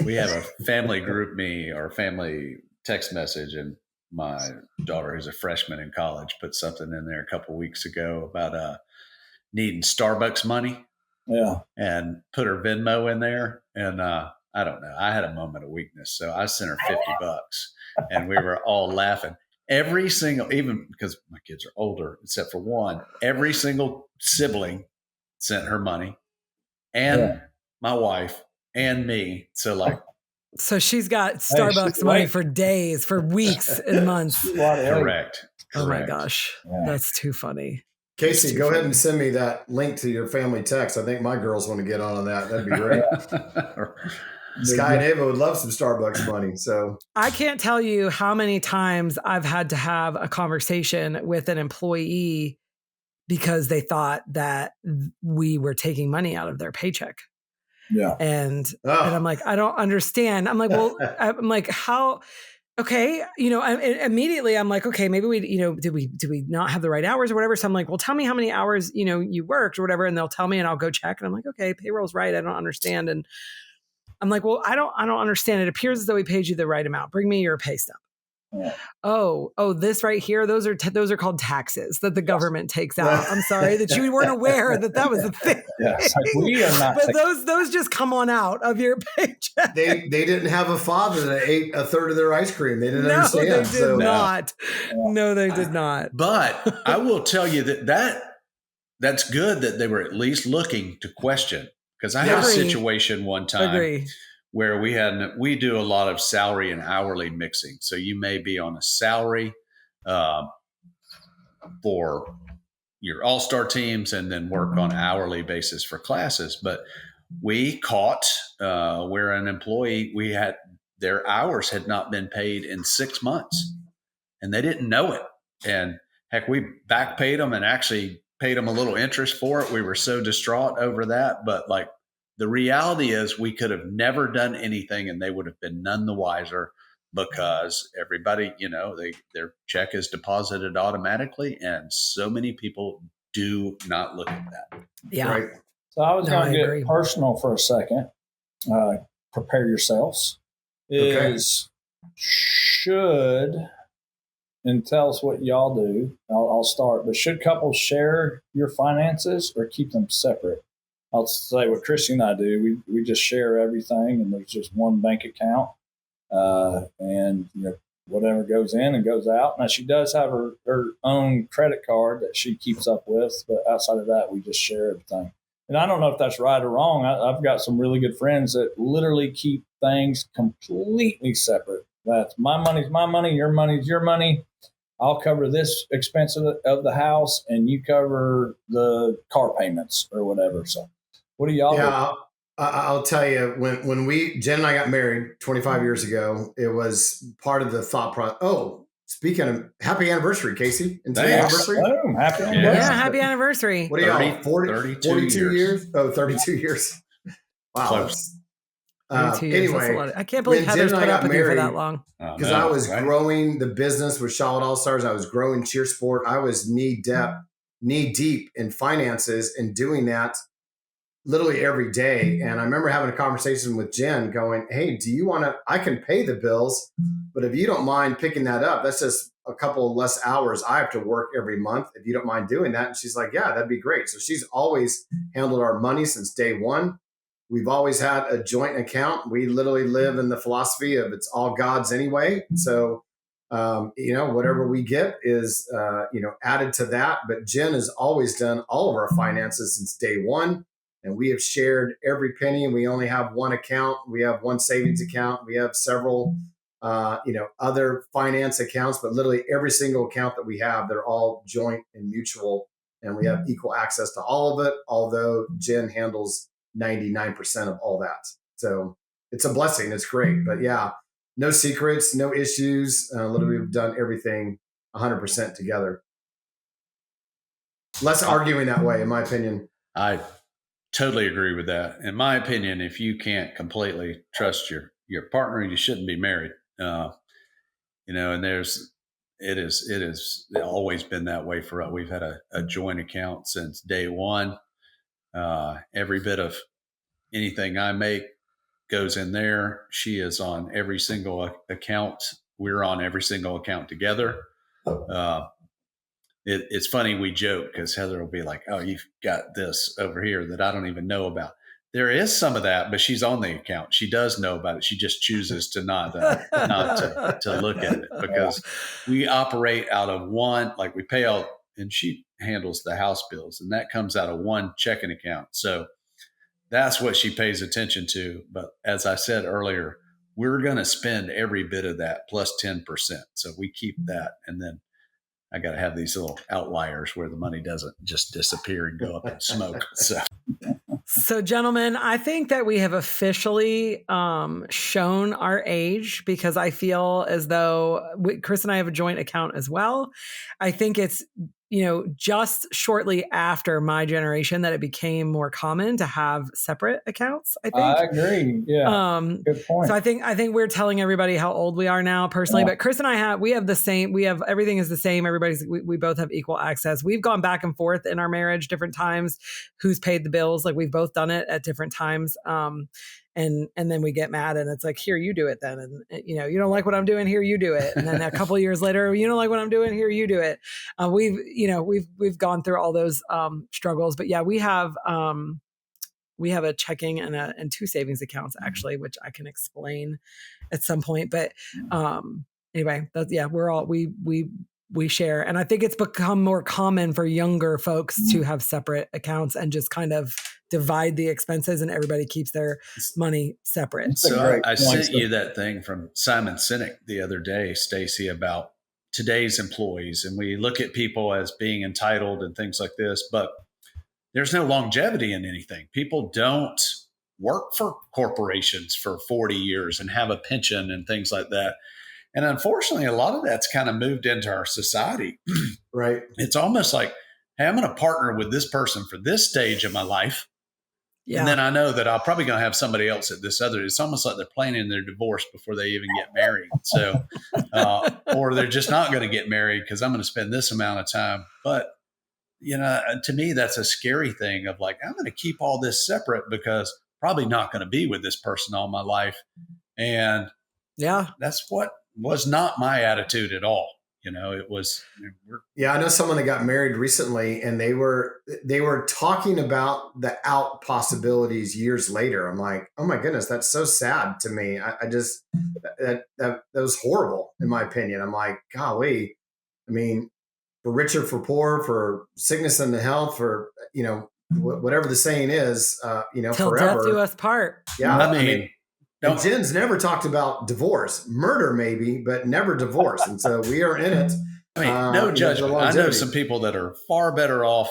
We have a family group family text message, and my daughter, who's a freshman in college, put something in there a couple of weeks ago about needing Starbucks money. Yeah. And put her Venmo in there. And I don't know. I had a moment of weakness. So I sent her $50 and we were all laughing. Every single, even because my kids are older, except for one, every single sibling sent her money, and my wife and me. So she's got Starbucks money for days, for weeks and months. Correct. Oh my gosh. Yeah. That's too funny. Casey, go ahead and send me that link to your family text. I think my girls want to get on that. That'd be great. Sky and Ava would love some Starbucks money. So I can't tell you how many times I've had to have a conversation with an employee because they thought that we were taking money out of their paycheck. Yeah. And I'm like, I don't understand. I'm like, well, I'm like, how? Okay. Immediately I'm like, okay, maybe we, did we not have the right hours or whatever? So I'm like, well, tell me how many hours, you worked or whatever. And they'll tell me and I'll go check. And I'm like, okay, payroll's right. I don't understand. And I'm like, well, I don't understand. It appears as though we paid you the right amount. Bring me your pay stub. Yeah. Oh, this right here. Those are called taxes that the government takes out. I'm sorry that you weren't aware that was the thing. Yes, we are not. But those just come on out of your paycheck. They didn't have a father that ate a third of their ice cream. They didn't understand. They did not. No, they did not. But I will tell you that's good that they were at least looking to question. Because I had a situation one time where we do a lot of salary and hourly mixing. So you may be on a salary for your all-star teams and then work on an hourly basis for classes. But we caught where an employee, their hours had not been paid in 6 months and they didn't know it. And heck, we back paid them and actually paid them a little interest for it. We were so distraught over that. But like the reality is we could have never done anything and they would have been none the wiser because everybody, their check is deposited automatically. And so many people do not look at that. Yeah. Right. So I was going to get personal for a second. Prepare yourselves. Should, and tell us what y'all do. I'll start. But should couples share your finances or keep them separate? I'll say what Christy and I do. We just share everything, and there's just one bank account, and whatever goes in and goes out. Now she does have her own credit card that she keeps up with, but outside of that, we just share everything. And I don't know if that's right or wrong. I've got some really good friends that literally keep things completely separate. That's my money's my money, your money's your money. I'll cover this expense of the house, and you cover the car payments or whatever. So what do y'all do? I'll tell you, when Jen and I got married 25 years ago, it was part of the thought process. Oh, speaking of, happy anniversary, Casey. Anniversary. Oh, happy anniversary. Yeah, happy anniversary. What are y'all, 42 years? Oh, 32 years. Wow. Anyway, I can't believe Heather's put up with you for that long. Because I was growing the business with Charlotte All-Stars. I was growing CheerSport. I was knee deep in finances and doing that literally every day. And I remember having a conversation with Jen going, hey, do you want to, I can pay the bills, but if you don't mind picking that up, that's just a couple less hours I have to work every month. If you don't mind doing that. And she's like, yeah, that'd be great. So she's always handled our money since day one. We've always had a joint account. We literally live in the philosophy of it's all God's anyway. So, whatever we get is, added to that. But Jen has always done all of our finances since day one. And we have shared every penny, and we only have one account. We have one savings account. We have several, other finance accounts, but literally every single account that we have, they're all joint and mutual, and we have equal access to all of it. Although Jen handles 99% of all that. So it's a blessing. It's great. But yeah, no secrets, no issues. Literally we've done everything 100% together. Less arguing that way, in my opinion. I totally agree with that. In my opinion, if you can't completely trust your partner, you shouldn't be married. And it is always been that way for us. We've had a joint account since day one. Every bit of anything I make goes in there. She is on every single account. We're on every single account together. It's funny, we joke because Heather will be like, oh, you've got this over here that I don't even know about. There is some of that, but she's on the account. She does know about it. She just chooses to not to look at it because we operate out of one, like we pay out, and she handles the house bills, and that comes out of one checking account. So that's what she pays attention to. But as I said earlier, we're going to spend every bit of that plus 10%. So we keep that, and then I got to have these little outliers where the money doesn't just disappear and go up in smoke. So, gentlemen, I think that we have officially shown our age because I feel as though Chris and I have a joint account as well. I think it's, just shortly after my generation that it became more common to have separate accounts. I think I agree. Yeah. Good point. So I think we're telling everybody how old we are now personally, but Chris and I have the same, everything is the same. We both have equal access. We've gone back and forth in our marriage different times, who's paid the bills. Like we've both done it at different times. And then we get mad and it's like, here, you do it then. And you don't like what I'm doing, here, you do it. And then a couple of years later, you don't like what I'm doing, here, you do it. We've gone through all those struggles, but yeah, we have a checking and two savings accounts actually, which I can explain at some point. But anyway, we share. And I think it's become more common for younger folks to have separate accounts and just kind of divide the expenses and everybody keeps their money separate. So I sent you that thing from Simon Sinek the other day, Stacy, about today's employees. And we look at people as being entitled and things like this, but there's no longevity in anything. People don't work for corporations for 40 years and have a pension and things like that. And unfortunately, a lot of that's kind of moved into our society. Right. It's almost like, hey, I'm going to partner with this person for this stage of my life. Yeah. And then I know that I'm probably going to have somebody else at this other. It's almost like they're planning their divorce before they even get married. So, or they're just not going to get married because I'm going to spend this amount of time. But, to me, that's a scary thing of like, I'm going to keep all this separate because probably not going to be with this person all my life. And that's what was not my attitude at all. It was. I know someone that got married recently, and they were talking about the out possibilities years later. I'm like, oh my goodness, that's so sad to me. I just that was horrible in my opinion. I'm like, golly, I mean, for richer, for poor, for sickness and the health, for whatever the saying is, till forever. Death do us part. Yeah, I mean. And Jen's never talked about divorce, murder maybe, but never divorce. And so we are in it. I mean, no judgment. I know some people that are far better off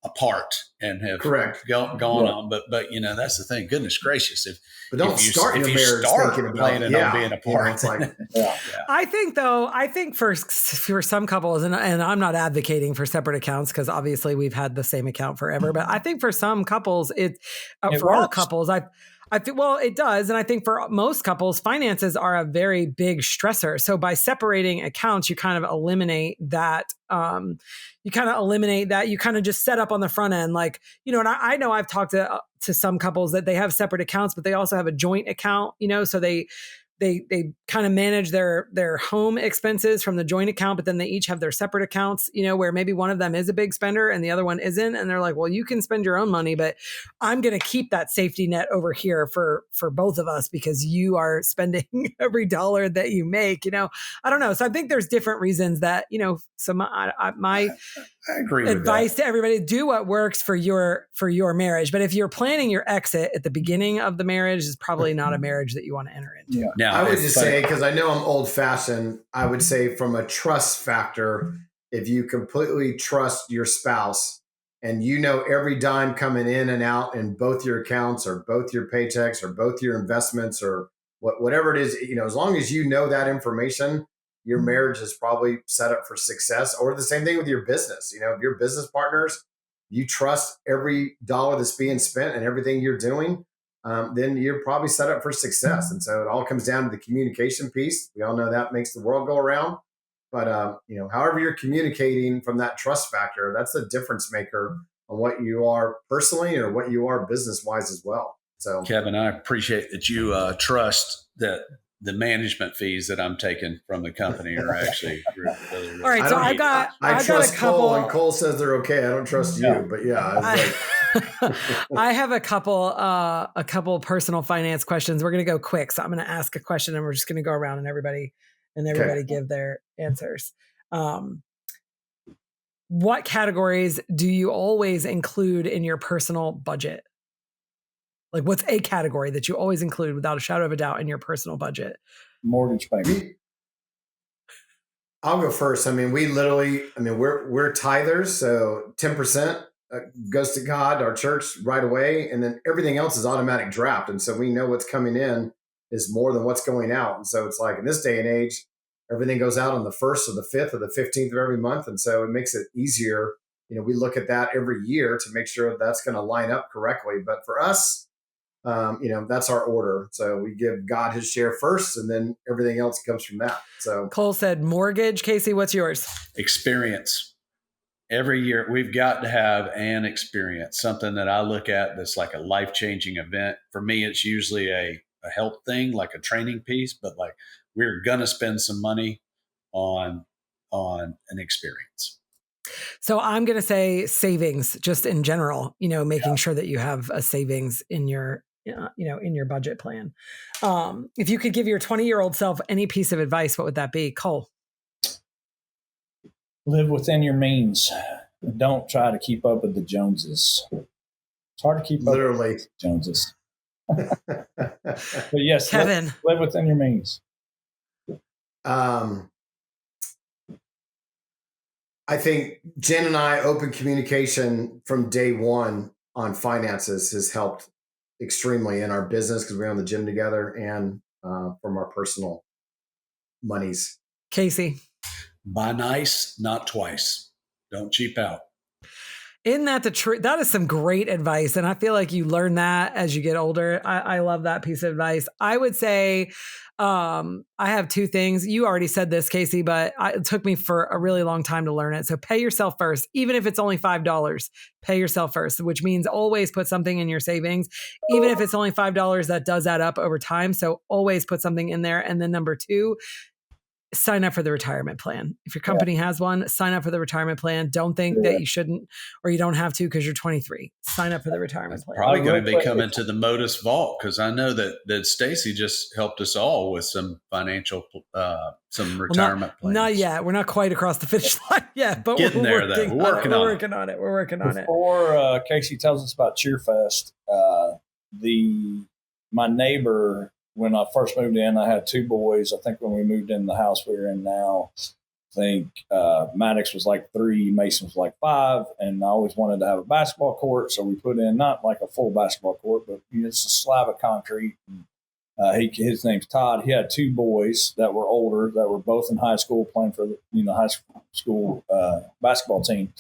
apart and have gone on. But that's the thing. Goodness gracious. But don't start your marriage thinking about planning on being apart. It's like, I think for some couples, and I'm not advocating for separate accounts because obviously we've had the same account forever, but I think for some couples, it for all couples, I feel, well, it does. And I think for most couples, finances are a very big stressor. So by separating accounts, you kind of eliminate that. You kind of just set up on the front end. Like, and I know I've talked to some couples that they have separate accounts, but they also have a joint account, so they kind of manage their home expenses from the joint account, but then they each have their separate accounts, where maybe one of them is a big spender and the other one isn't. And they're like, well, you can spend your own money, but I'm going to keep that safety net over here for both of us because you are spending every dollar that you make, I don't know. So I think there's different reasons that, so my I agree advice to everybody, do what works for your marriage. But if you're planning your exit at the beginning of the marriage, is probably not a marriage that you want to enter into. Yeah. Now, I would just say, because I know I'm old fashioned, I would say from a trust factor, if you completely trust your spouse and every dime coming in and out in both your accounts or both your paychecks or both your investments or whatever it is, as long as you know that information, your marriage is probably set up for success. Or the same thing with your business. If your business partners, you trust every dollar that's being spent and everything you're doing, then you're probably set up for success. And so it all comes down to the communication piece. We all know that makes the world go around. But, however you're communicating from that trust factor, that's a difference maker on what you are personally or what you are business-wise as well. So, Kevin, I appreciate that you trust that the management fees that I'm taking from the company are actually really all right. So I got trust a couple. Cole, and Cole says they're okay. I don't trust you, but I have a couple personal finance questions. We're going to go quick. So I'm going to ask a question and we're just going to go around and everybody give their answers. What categories do you always include in your personal budget? Like, what's a category that you always include without a shadow of a doubt in your personal budget? Mortgage payment. I'll go first. I mean, we're tithers, so 10% goes to God, our church, right away, and then everything else is automatic draft. And so we know what's coming in is more than what's going out. And so it's like in this day and age, everything goes out on the 1st or the 5th or the 15th of every month. And so it makes it easier. We look at that every year to make sure that's going to line up correctly. But for us, that's our order. So we give God his share first, and then everything else comes from that. So Cole said mortgage. Casey, what's yours? Experience. Every year we've got to have an experience, something that I look at that's like a life-changing event. For me, it's usually a health thing, like a training piece, but like we're going to spend some money on an experience. So I'm going to say savings just in general, making sure that you have a savings in your budget plan. If you could give your 20-year-old self any piece of advice, what would that be? Cole? Live within your means. Don't try to keep up with the Joneses. It's hard to keep up with the Joneses. But yes, Kevin, live within your means. I think Jen and I, open communication from day one on finances has helped extremely in our business because we're on the gym together and from our personal monies. Casey? Buy nice, not twice. Don't cheap out. Isn't that the truth? That is some great advice. And I feel like you learn that as you get older. I love that piece of advice. I would say, I have two things. You already said this, Casey, but it took me for a really long time to learn it. So pay yourself first, even if it's only $5, pay yourself first, which means always put something in your savings. Even if it's only $5, that does add up over time. So always put something in there. And then number two, sign up for the retirement plan. If your company has one, sign up for the retirement plan. Don't think that you shouldn't or you don't have to because you're 23. Sign up for the retirement plan. Probably going to be coming to the MODUS Vault because I know that Stacy just helped us all with some financial, some retirement plans. Not yet. We're not quite across the finish line yet, but we're working on it. We're working on it. Before Casey tells us about CheerFest, my neighbor, when I first moved in, I had two boys. I think when we moved in the house we were in now, I think Maddox was like 3, Mason was like 5, and I always wanted to have a basketball court, so we put in not like a full basketball court, but it's a slab of concrete. His name's Todd. He had 2 boys that were older, that were both in high school playing for the high school basketball team.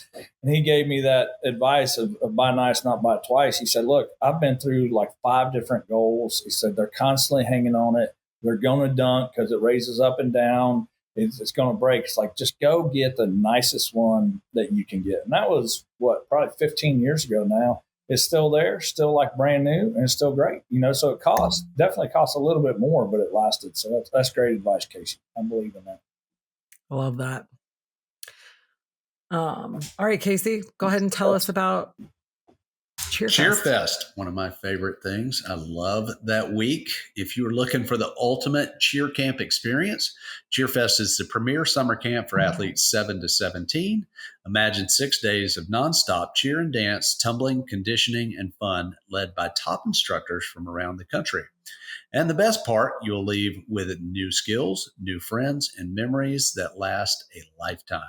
And he gave me that advice of buy nice, not buy twice. He said, look, I've been through like 5 different goals. He said, they're constantly hanging on it. They're going to dunk because it raises up and down. It's going to break. It's like, just go get the nicest one that you can get. And that was probably 15 years ago now. It's still there, still like brand new, and it's still great. So it definitely costs a little bit more, but it lasted. So that's great advice, Casey. I believe in that. I love that. All right, Casey, go ahead and tell us about CheerFest. CheerFest, one of my favorite things. I love that week. If you're looking for the ultimate cheer camp experience, CheerFest is the premier summer camp for athletes 7 to 17. Imagine 6 days of nonstop cheer and dance, tumbling, conditioning, and fun led by top instructors from around the country. And the best part, you'll leave with new skills, new friends, and memories that last a lifetime.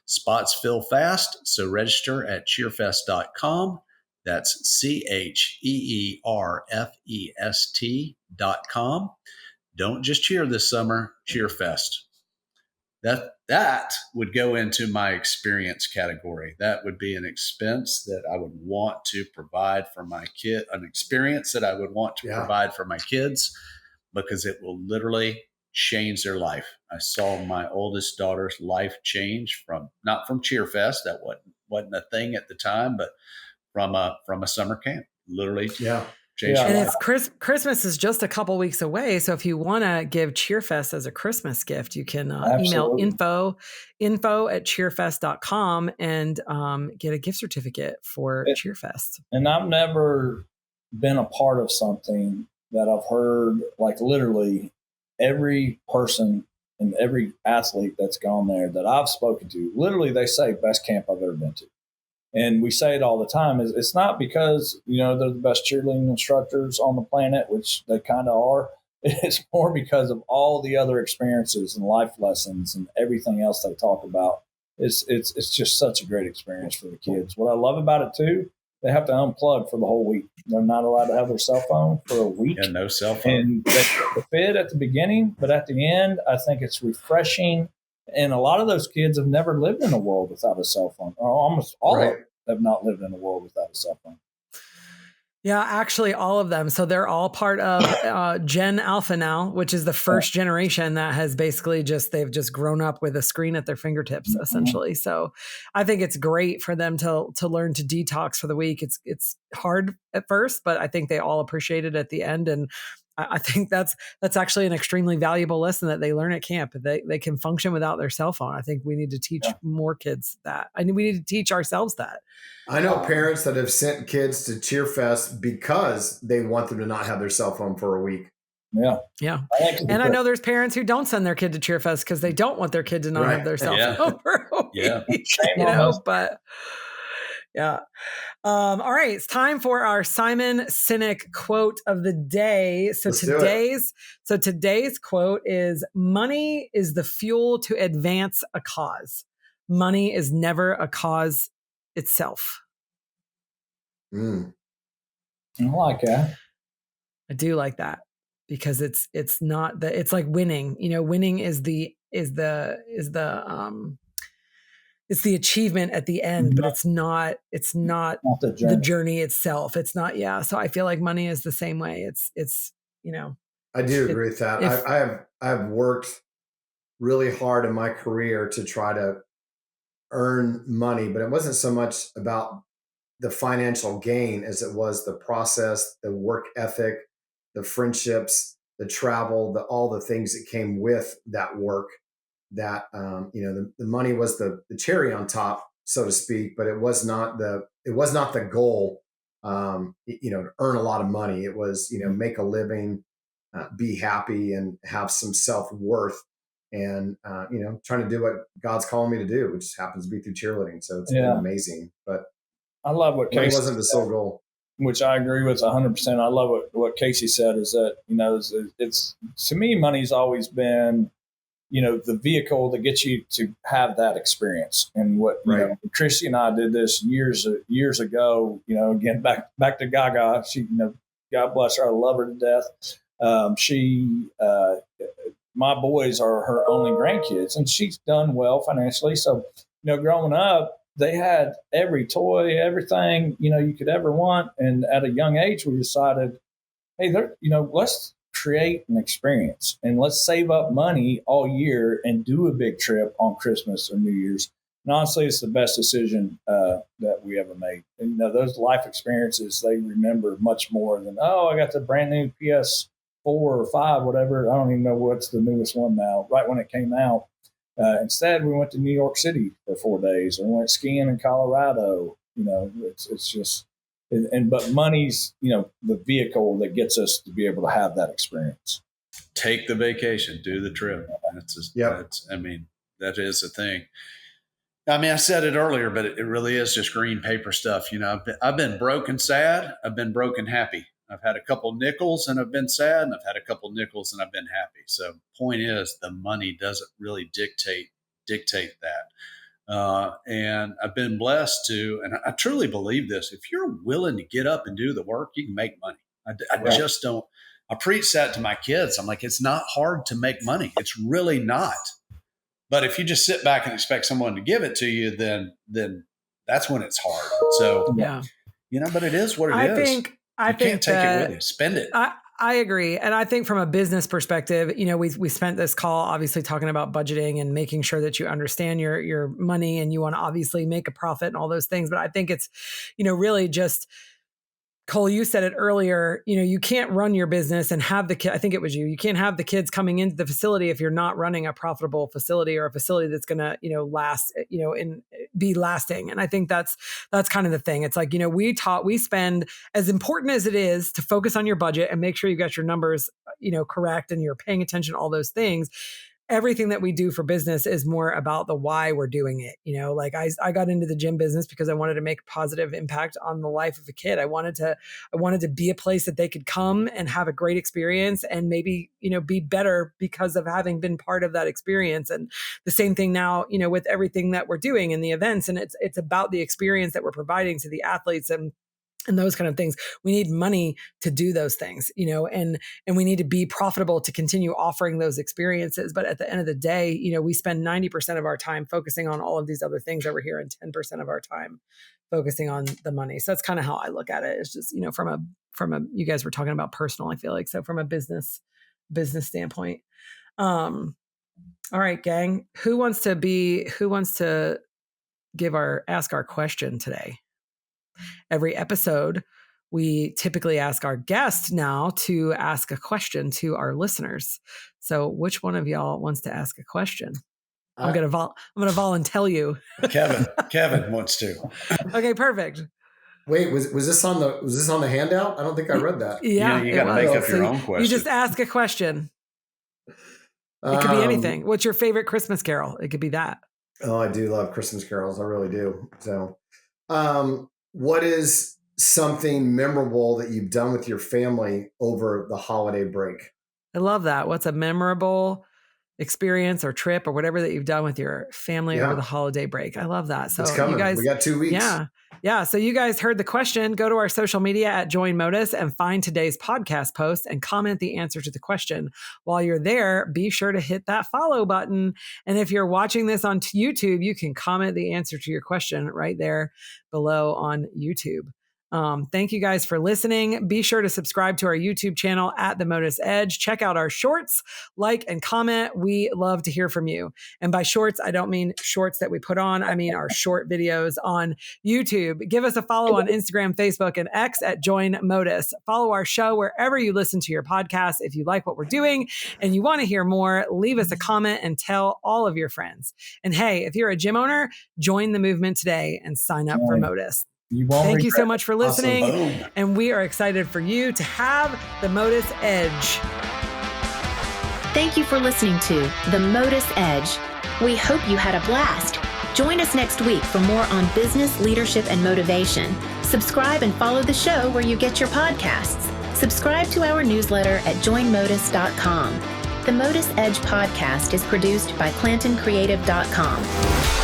Spots fill fast, so register at cheerfest.com. That's CheerFest.com. Don't just cheer this summer, CheerFest. That would go into my experience category. That would be an expense that I would want to provide for my kid, an experience that I would want to provide for my kids, because it will literally change their life. I saw my oldest daughter's life change not from CheerFest. That wasn't a thing at the time, but from a summer camp, literally. And it's Christmas is just a couple weeks away. So if you want to give CheerFest as a Christmas gift, you can email info at cheerfest.com and get a gift certificate for CheerFest. And I've never been a part of something that I've heard, like literally every person and every athlete that's gone there that I've spoken to, literally they say best camp I've ever been to. And we say it all the time. It's not because, they're the best cheerleading instructors on the planet, which they kind of are. It's more because of all the other experiences and life lessons and everything else they talk about. It's just such a great experience for the kids. What I love about it, too, they have to unplug for the whole week. They're not allowed to have their cell phone for a week. Yeah, no cell phone. And they fit at the beginning, but at the end, I think it's refreshing. And a lot of those kids have never lived in a world without a cell phone. Or almost all of them have not lived in a world without a cell phone. Yeah, actually, all of them. So they're all part of Gen Alpha now, which is the first generation that has basically they've just grown up with a screen at their fingertips, essentially. So I think it's great for them to learn to detox for the week. It's hard at first, but I think they all appreciate it at the end. And I think that's actually an extremely valuable lesson that they learn at camp. They can function without their cell phone. I think we need to teach more kids that. I mean, we need to teach ourselves that. I know parents that have sent kids to CheerFest because they want them to not have their cell phone for a week. Yeah. And I know there's parents who don't send their kid to CheerFest because they don't want their kid to not have their cell phone for a week. But yeah. All right. It's time for our Simon Sinek quote of the day. So today's quote is: money is the fuel to advance a cause. Money is never a cause itself. I like that. I do like that because it's not it's like winning. Winning is the it's the achievement at the end, but it's not the journey itself. It's not. Yeah. So I feel like money is the same way. It's, I do agree with that. I've worked really hard in my career to try to earn money, but it wasn't so much about the financial gain as it was the process, the work ethic, the friendships, the travel, all the things that came with that work. That the money was the cherry on top, so to speak, but it was not the goal. To earn a lot of money. It was make a living, be happy, and have some self-worth. And trying to do what God's calling me to do, which happens to be through cheerleading. So it's been amazing. But I love what Casey wasn't the sole goal, which I agree with 100%. I love what Casey said, is that it's to me, money's always been the vehicle that gets you to have that experience. And what Christy and I did this years ago. Again, back to Gaga. She, God bless her, I love her to death. My boys are her only grandkids, and she's done well financially. So, growing up, they had every toy, everything, you could ever want. And at a young age, we decided, hey, let's create an experience and let's save up money all year and do a big trip on Christmas or New Year's. And honestly, it's the best decision that we ever made. And, those life experiences, they remember much more than, I got the brand new PS4 or 5, whatever. I don't even know what's the newest one now, right when it came out. Instead, we went to New York City for 4 days and went skiing in Colorado. It's just, but money's, the vehicle that gets us to be able to have that experience. Take the vacation, do the trip. That is the thing. I said it earlier, but it really is just green paper stuff. I've been broken sad. I've been broken happy. I've had a couple nickels and I've been sad, and I've had a couple nickels and I've been happy. So point is, the money doesn't really dictate that. And I've been blessed to, and I truly believe this, if you're willing to get up and do the work, you can make money. I just don't, I preach that to my kids. I'm like, it's not hard to make money. It's really not. But if you just sit back and expect someone to give it to you, then that's when it's hard. So, but it is what it is. I think can't take it with you. Spend it. I agree. And I think from a business perspective, we spent this call obviously talking about budgeting and making sure that you understand your money, and you want to obviously make a profit and all those things. But I think it's, really just, Cole, you said it earlier, you can't run your business and have I think it was you can't have the kids coming into the facility if you're not running a profitable facility, or a facility that's going to, last, and be lasting. And I think that's kind of the thing. It's like, we spend, as important as it is to focus on your budget and make sure you got your numbers, correct, and you're paying attention to all those things. Everything that we do for business is more about the why we're doing it. Like I got into the gym business because I wanted to make a positive impact on the life of a kid. I wanted to be a place that they could come and have a great experience, and maybe, be better because of having been part of that experience. And the same thing now, with everything that we're doing in the events, and it's about the experience that we're providing to the athletes and those kind of things. We need money to do those things, and we need to be profitable to continue offering those experiences. But at the end of the day, we spend 90% of our time focusing on all of these other things over here, and 10% of our time focusing on the money. So that's kind of how I look at it. It's just, from a, you guys were talking about personal, I feel like, so from a business standpoint. All right, gang, who wants to ask our question today? Every episode, we typically ask our guest now to ask a question to our listeners. So which one of y'all wants to ask a question? I'm going to volunteer you. Kevin wants to. Okay, perfect. Wait, was this on the handout? I don't think I read that. Yeah, you got to make up your own question. You just ask a question. It could be anything. What's your favorite Christmas carol? It could be that. Oh, I do love Christmas carols. I really do. So, what is something memorable that you've done with your family over the holiday break? I love that. What's a memorable experience or trip or whatever that you've done with your family over the holiday break. I love that. So it's coming. You guys, we got 2 weeks. Yeah. So you guys heard the question. Go to our social media at Join MODUS and find today's podcast post and comment the answer to the question. While you're there, be sure to hit that follow button. And if you're watching this on YouTube, you can comment the answer to your question right there below on YouTube. Thank you guys for listening. Be sure to subscribe to our YouTube channel at the MODUS Edge. Check out our shorts, like and comment. We love to hear from you. And by shorts, I don't mean shorts that we put on. I mean our short videos on YouTube. Give us a follow on Instagram, Facebook, and X at Join MODUS. Follow our show wherever you listen to your podcast. If you like what we're doing and you want to hear more, leave us a comment and tell all of your friends. And hey, if you're a gym owner, join the movement today and sign up for MODUS. Thank you so much for listening. Awesome. And we are excited for you to have the MODUS Edge. Thank you for listening to the MODUS Edge. We hope you had a blast. Join us next week for more on business, leadership, and motivation. Subscribe and follow the show where you get your podcasts. Subscribe to our newsletter at joinmodus.com. The MODUS Edge podcast is produced by ClantonCreative.com.